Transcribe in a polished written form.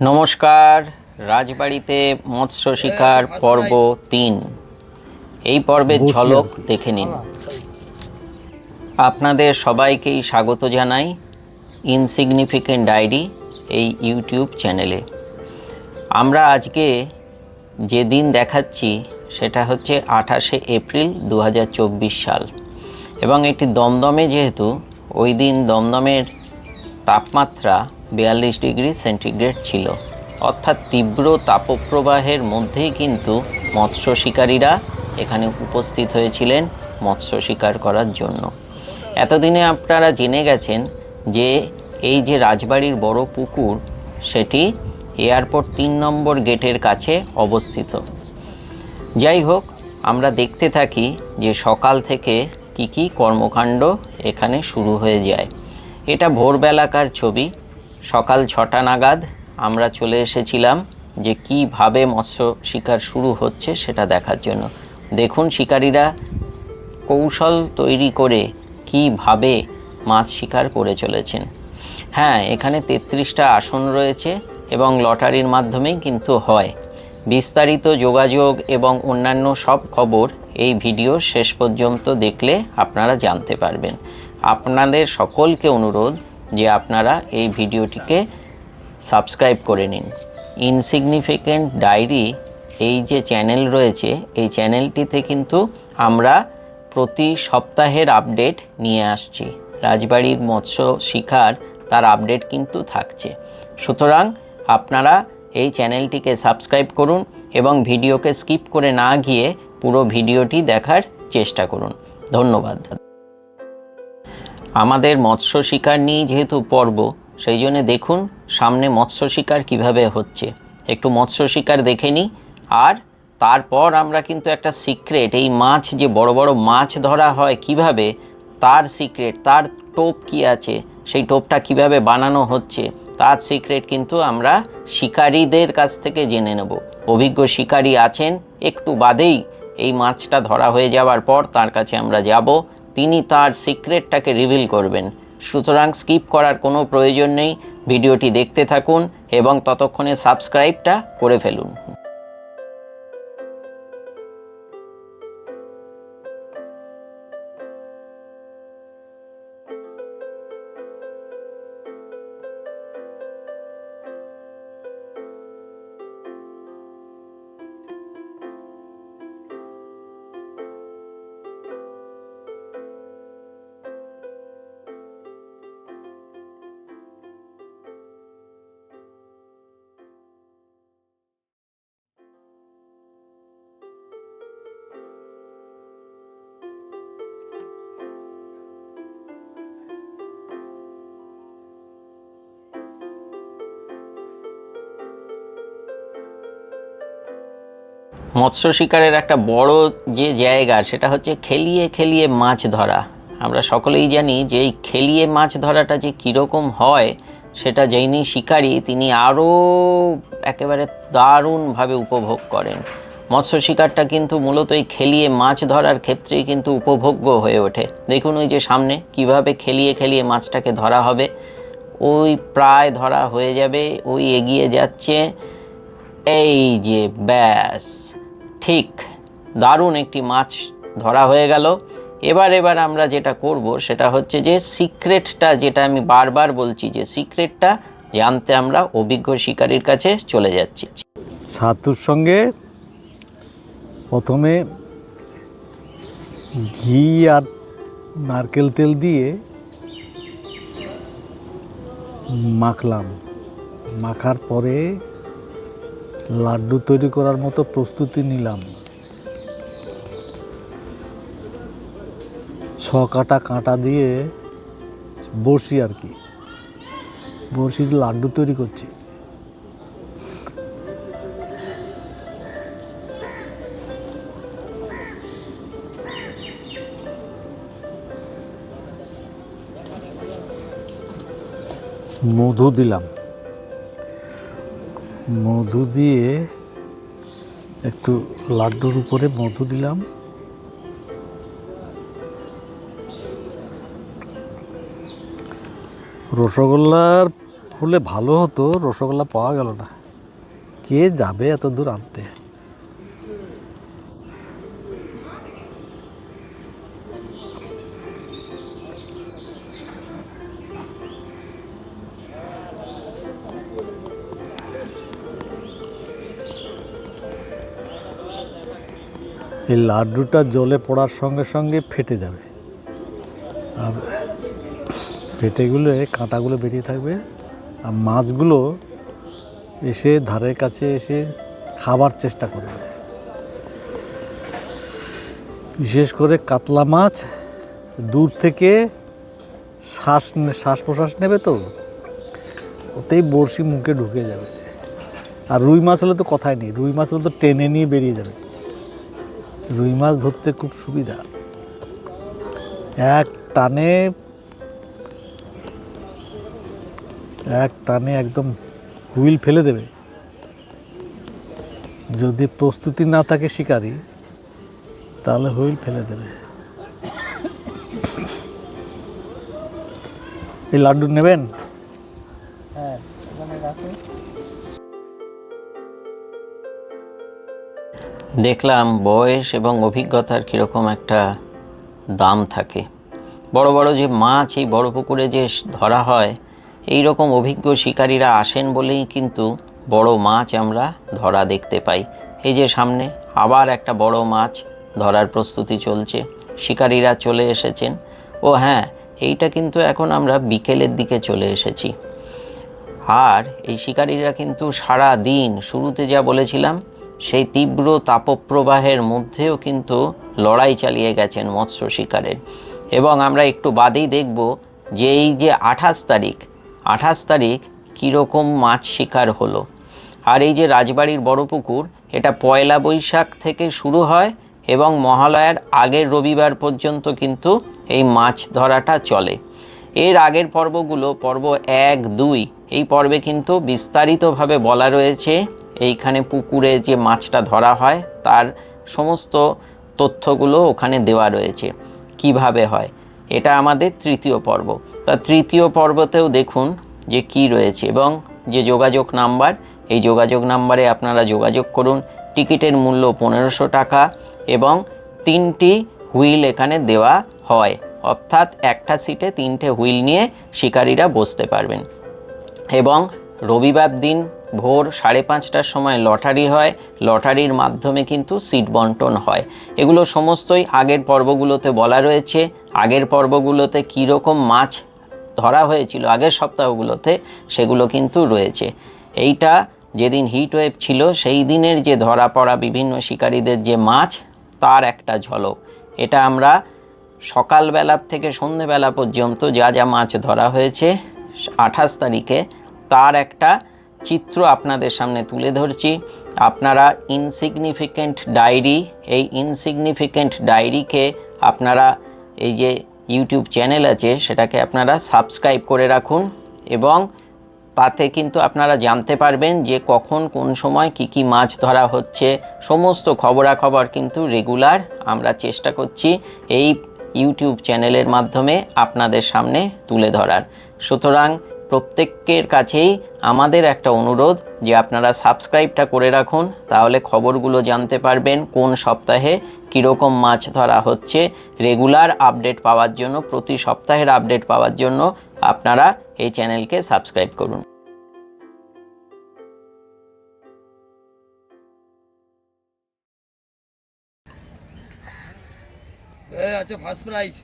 নমস্কার। রাজবাড়িতে মৎস্য শিকার পর্ব ৩ এই পর্বের ঝলক দেখে নিন। আপনাদের সবাইকেই স্বাগত জানাই ইনসিগনিফিকেন্ট ডায়েরি এই ইউটিউব চ্যানেলে। আমরা আজকে যে দিন দেখাচ্ছি সেটা হচ্ছে 28শে এপ্রিল 2024 সাল এবং এটি দমদমে, যেহেতু ওই দিন দমদমের তাপমাত্রা 42 ডিগ্রি সেন্টিগ্রেড ছিল, অর্থাৎ তীব্র তাপপ্রবাহের মধ্যেই কিন্তু মৎস্য শিকারীরা এখানে উপস্থিত হয়েছিলেন মৎস্য শিকার করার জন্য। এতদিনে আপনারা জেনে গেছেন যে এই যে রাজবাড়ির বড় পুকুর, সেটি এয়ারপোর্ট 3 নম্বর গেটের কাছে অবস্থিত। যাই হোক, আমরা দেখতে থাকি যে সকাল থেকে কি কর্মকাণ্ড এখানে শুরু হয়ে যায়। এটা ভোরবেলাকার ছবি। সকাল 6টা নাগাদ আমরা চলে এসেছিলাম যে কিভাবে মৎস্য শিকার শুরু হচ্ছে সেটা দেখার জন্য। দেখুন শিকারীরা কৌশল তৈরি করে কিভাবে মাছ শিকার করে চলেছেন। হ্যাঁ, এখানে 33টা আসন রয়েছে এবং লটারির মাধ্যমেই কিন্তু হয়। বিস্তারিত যোগাযোগ এবং অন্যান্য সব খবর এই ভিডিও শেষ পর্যন্ত দেখলে আপনারা জানতে পারবেন। আপনাদের সকলকে অনুরোধ যে আপনারা এই ভিডিওটিকে সাবস্ক্রাইব করে নিন। ইনসিগনিফিকেন্ট ডায়েরি এই যে চ্যানেল রয়েছে, এই চ্যানেলটিতে কিন্তু আমরা প্রতি সপ্তাহের আপডেট নিয়ে আসছি। রাজবাড়ির মৎস্য শিকার তার আপডেট কিন্তু থাকছে। সুতরাং আপনারা এই চ্যানেলটিকে সাবস্ক্রাইব করুন এবং ভিডিওকে স্কিপ করে না গিয়ে পুরো ভিডিওটি দেখার চেষ্টা করুন। ধন্যবাদ। আমাদের মৎস্য শিকার নিয়ে যেহেতু পর্ব, সেই জন্য দেখুন সামনে মৎস্য শিকার কীভাবে হচ্ছে। একটু মৎস্য শিকার দেখে নিই, আর তারপর আমরা কিন্তু একটা সিক্রেট, এই মাছ যে বড় বড় মাছ ধরা হয় কিভাবে, তার সিক্রেট, তার টোপ কি আছে, সেই টোপটা কিভাবে বানানো হচ্ছে, তার সিক্রেট কিন্তু আমরা শিকারীদের কাছ থেকে জেনে নেব। অভিজ্ঞ শিকারী আছেন, একটু বাদেই এই মাছটা ধরা হয়ে যাওয়ার পর তার কাছে আমরা যাব, তিনি তার সিক্রেটটাকে রিভিল করবেন। সুতরাং স্কিপ করার কোনো প্রয়োজন নেই, ভিডিওটি দেখতে থাকুন এবং ততক্ষণে সাবস্ক্রাইবটা করে ফেলুন। মৎস্য শিকারের একটা বড় যে জায়গা, সেটা হচ্ছে খেলিয়ে খেলিয়ে মাছ ধরা। আমরা সকলেই জানি যে এই খেলিয়ে মাছ ধরাটা যে কীরকম হয়, সেটা যিনি শিকারী তিনি আরও একেবারে দারুণভাবে উপভোগ করেন। মৎস্য শিকারটা কিন্তু মূলত এই খেলিয়ে মাছ ধরার ক্ষেত্রেই কিন্তু উপভোগ্য হয়ে ওঠে। দেখুন ওই যে সামনে কিভাবে খেলিয়ে খেলিয়ে মাছটাকে ধরা হবে। ওই প্রায় ধরা হয়ে যাবে, ওই এগিয়ে যাচ্ছে, এই যে ব্যাস, ঠিক দারুণ একটি মাছ ধরা হয়ে গেল। এবার আমরা যেটা করব সেটা হচ্ছে যে সিক্রেটটা, যেটা আমি বারবার বলছি, যে সিক্রেটটা জানতে আমরা অভিজ্ঞ শিকারীর কাছে চলে যাচ্ছি। ছাতুর সঙ্গে প্রথমে ঘি আর নারকেল তেল দিয়ে মাখলাম। মাখার পরে লাড্ডু তৈরি করার মতো প্রস্তুতি নিলাম। ছকাটা কাঁটা দিয়ে বড়শি আর কি, বড়শির লাড্ডু তৈরি করছি। মধু দিলাম, মধু দিয়ে একটু লাড্ডুর উপরে মধু দিলাম। রসগোল্লার হলে ভালো হতো, রসগোল্লা পাওয়া গেল না। কে যাবে এত দূর আনতে? এই লাড্ডুটা জলে পড়ার সঙ্গে সঙ্গে ফেটে যাবে, আর ফেটে গেলে কাঁটাগুলো বেরিয়ে থাকবে, আর মাছগুলো এসে ধারের কাছে এসে খাবার চেষ্টা করবে। বিশেষ করে কাতলা মাছ দূর থেকে শ্বাস প্রশ্বাস নেবে, তো ওতেই বড়শি মুখে ঢুকে যাবে। আর রুই মাছ হলে তো কথাই নেই, রুই মাছ হলে তো টেনে নিয়ে বেরিয়ে যাবে। রুই মাছ ধরতে খুব সুবিধা, এক টানে একদম হুইল ফেলে দেবে। যদি প্রস্তুতি না থাকে শিকারি, তাহলে হুইল ফেলে দেবে। এই লাড্ডু নেবেন? হ্যাঁ, ওখানে রাখুন। দেখলাম বয়স এবং অভিজ্ঞতার কীরকম একটা দাম থাকে। বড় বড় যে মাছ এই বড় পুকুরে যে ধরা হয়, এই রকম অভিজ্ঞ শিকারীরা আসেন বলেই কিন্তু বড় মাছ আমরা ধরা দেখতে পাই। এই যে সামনে আবার একটা বড় মাছ ধরার প্রস্তুতি চলছে, শিকারীরা চলে এসেছেন। ও হ্যাঁ, এইটা কিন্তু এখন আমরা বিকেলের দিকে চলে এসেছি। আর এই শিকারীরা কিন্তু সারা দিন, শুরুতে যা বলেছিলাম, সেই তীব্র তাপপ্রবাহের মধ্যেও কিন্তু লড়াই চালিয়ে গেছেন মৎস্য শিকারের। এবং আমরা একটু বাদেই দেখব যে এই যে 28 তারিখ কীরকম মাছ শিকার হলো। আর এই যে রাজবাড়ির বড় পুকুর, এটা পয়লা বৈশাখ থেকে শুরু হয় এবং মহালয়ার আগের রবিবার পর্যন্ত কিন্তু এই মাছ ধরাটা চলে। এর আগের পর্বগুলো, পর্ব 1, 2, এই পর্বে কিন্তু বিস্তারিতভাবে বলা রয়েছে। এইখানে পুকুরে যে মাছটা ধরা হয় তার সমস্ত তথ্যগুলো ওখানে দেওয়া রয়েছে, কিভাবে হয়। এটা আমাদের তৃতীয় পর্ব। তা তৃতীয় পর্বতেও দেখুন যে কি রয়েছে, এবং যে যোগাযোগ নাম্বার, এই যোগাযোগ নাম্বারে আপনারা যোগাযোগ করুন। টিকিটের মূল্য 1500 টাকা এবং 3টি হুইল এখানে দেওয়া হয়, অর্থাৎ একটা সিটে 3টে হুইল নিয়ে শিকারীরা বসতে পারবেন। এবং রবিবার দিন ভোর 5:30টার সময় লটারি হয়, লটারির মাধ্যমে কিন্তু সিট বন্টন হয়। এগুলো সমস্তই আগের পর্বগুলোতে বলা রয়েছে। আগের পর্বগুলোতে কীরকম মাছ ধরা হয়েছিল আগের সপ্তাহগুলোতে, সেগুলো কিন্তু রয়েছে। এইটা যেদিন হিট ওয়েভ ছিল সেই দিনের যে ধরা পড়া বিভিন্ন শিকারীদের যে মাছ, তার একটা ঝলক। এটা আমরা সকালবেলা থেকে সন্ধ্যেবেলা পর্যন্ত যা যা মাছ ধরা হয়েছে 28 তারিখে, তার একটা চিত্র আপনাদের সামনে তুলে ধরছি। আপনারা ইনসিগনিফিকেন্ট ডায়েরি, এই ইনসিগনিফিকেন্ট ডায়েরিকে আপনারা, এই যে ইউটিউব চ্যানেল আছে সেটাকে আপনারা সাবস্ক্রাইব করে রাখুন, এবং তাতে কিন্তু আপনারা জানতে পারবেন যে কখন কোন সময় কি কি মাছ ধরা হচ্ছে। সমস্ত খবরাখবর কিন্তু রেগুলার আমরা চেষ্টা করছি এই ইউটিউব চ্যানেলের মাধ্যমে আপনাদের সামনে তুলে ধরার। সুতরাং প্রত্যেকের কাছেই আমাদের একটা অনুরোধ যে আপনারা সাবস্ক্রাইবটা করে রাখুন, তাহলে খবরগুলো জানতে পারবেন কোন সপ্তাহে কীরকম মাছ ধরা হচ্ছে। রেগুলার আপডেট পাওয়ার জন্য, প্রতি সপ্তাহের আপডেট পাওয়ার জন্য আপনারা এই চ্যানেলকে সাবস্ক্রাইব করুন। আচ্ছা, ফার্স্ট প্রাইজ।